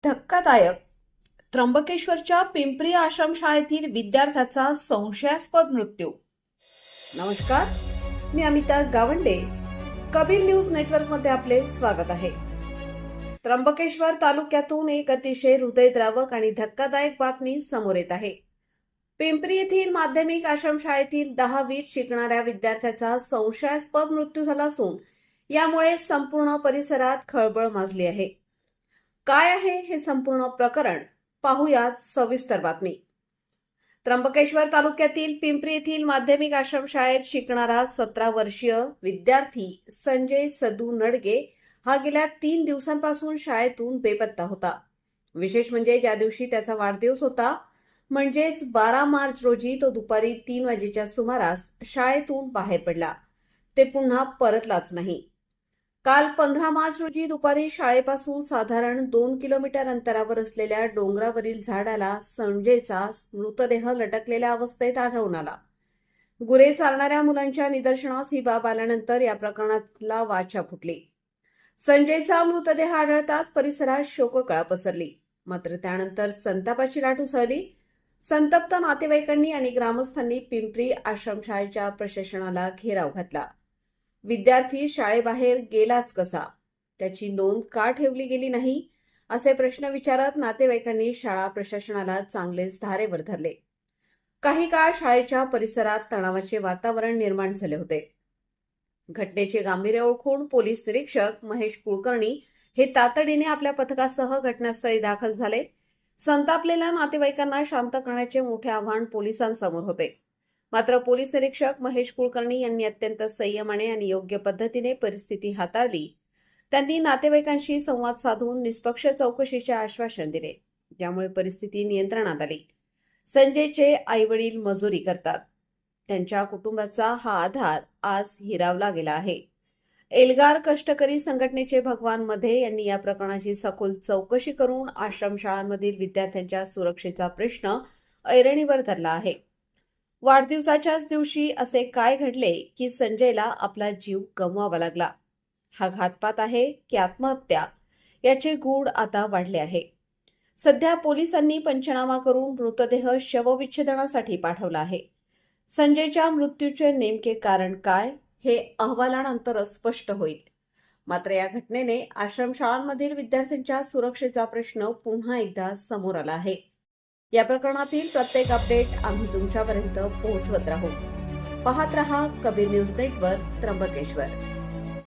धक्कादायक. त्र्यंबकेश्वरच्या पिंपरी आश्रमशाळेतील विद्यार्थ्याचा संशयास्पद मृत्यू. नमस्कार, मी अमिता गावंडे. कबीर न्यूज नेटवर्कमध्ये आपले स्वागत आहे. त्र्यंबकेश्वर तालुक्यातून एक अतिशय हृदयद्रावक आणि धक्कादायक बातमी समोर येत आहे. पिंपरी येथील माध्यमिक आश्रमशाळेतील 10वीत शिकणाऱ्या विद्यार्थ्याचा संशयास्पद मृत्यू झाला असून यामुळे संपूर्ण परिसरात खळबळ माजली आहे. काय आहे हे संपूर्ण प्रकरण, पाहुयात सविस्तर बातमी. त्र्यंबकेश्वर तालुक्यातील पिंपरी येथील माध्यमिक आश्रमशाळेत शिकणारा 17 वर्षीय विद्यार्थी संजय सदू नडगे हा गेल्या 3 दिवसांपासून शाळेतून बेपत्ता होता. विशेष म्हणजे ज्या दिवशी त्याचा वाढदिवस होता, म्हणजेच 12 मार्च रोजी तो दुपारी 3 वाजेच्या सुमारास शाळेतून बाहेर पडला. ते पुन्हा परतलाच नाही. काल 15 मार्च रोजी दुपारी शाळेपासून साधारण 2 किलोमीटर अंतरावर असलेल्या डोंगरावरील झाडाला संजयचा मृतदेह लटकलेल्या अवस्थेत आढळून आला. गुरे चारणाऱ्या मुलांच्या निदर्शनास ही बाब आल्यानंतर या प्रकरणाला वाचा फुटली. संजयचा मृतदेह आढळताच परिसरात शोककळा पसरली. मात्र त्यानंतर संतापाची लाट उसळली. संतप्त नातेवाईकांनी आणि ग्रामस्थांनी पिंपरी आश्रमशाळेच्या प्रशासनाला घेराव घातला. विद्यार्थी शाळेबाहेर गेलाच कसा, त्याची नोंद का ठेवली गेली नाही, असे प्रश्न विचारत नातेवाईकांनी शाळा प्रशासनाला चांगलेच धारेवर धरले. काही काळ शाळेच्या परिसरात तणावाचे वातावरण निर्माण झाले होते. घटनेचे गांभीर्य ओळखून पोलीस निरीक्षक महेश कुलकर्णी हे तातडीने आपल्या पथकासह घटनास्थळी दाखल झाले. संतापलेल्या नातेवाईकांना शांत करण्याचे मोठे आव्हान पोलिसांसमोर होते. मात्र पोलीस निरीक्षक महेश कुलकर्णी यांनी अत्यंत संयमाने आणि योग्य पद्धतीने परिस्थिती हाताळली. त्यांनी नातेवाईकांशी संवाद साधून निष्पक्ष चौकशीचे आश्वासन दिले, ज्यामुळे परिस्थिती नियंत्रणात आली. संजयचे आईवडील मजुरी करतात. त्यांच्या कुटुंबाचा हा आधार आज हिरावला गेला आहे. एल्गार कष्टकरी संघटनेचे भगवान मध्ये यांनी या प्रकरणाची सखोल चौकशी करून आश्रमशाळांमधील विद्यार्थ्यांच्या सुरक्षेचा प्रश्न ऐरणीवर धरला आहे. वाढदिवसाच्याच दिवशी असे काय घडले की संजयला आपला जीव गमवावा लागला? हा घातपात आहे की आत्महत्या, याचे गूढ आता वाढले आहे. सध्या पोलिसांनी पंचनामा करून मृतदेह शवविच्छेदनासाठी पाठवला आहे. संजयच्या मृत्यूचे नेमके कारण काय हे अहवालानंतरच स्पष्ट होईल. मात्र या घटनेने आश्रमशाळांमधील विद्यार्थ्यांच्या सुरक्षेचा प्रश्न पुन्हा एकदा समोर आला आहे. या प्रकरणातील प्रत्येक अपडेट आम्ही तुमच्यापर्यंत पोहोचवत राहू. पाहत रहा कबीर न्यूज नेटवर्क, त्र्यंबकेश्वर.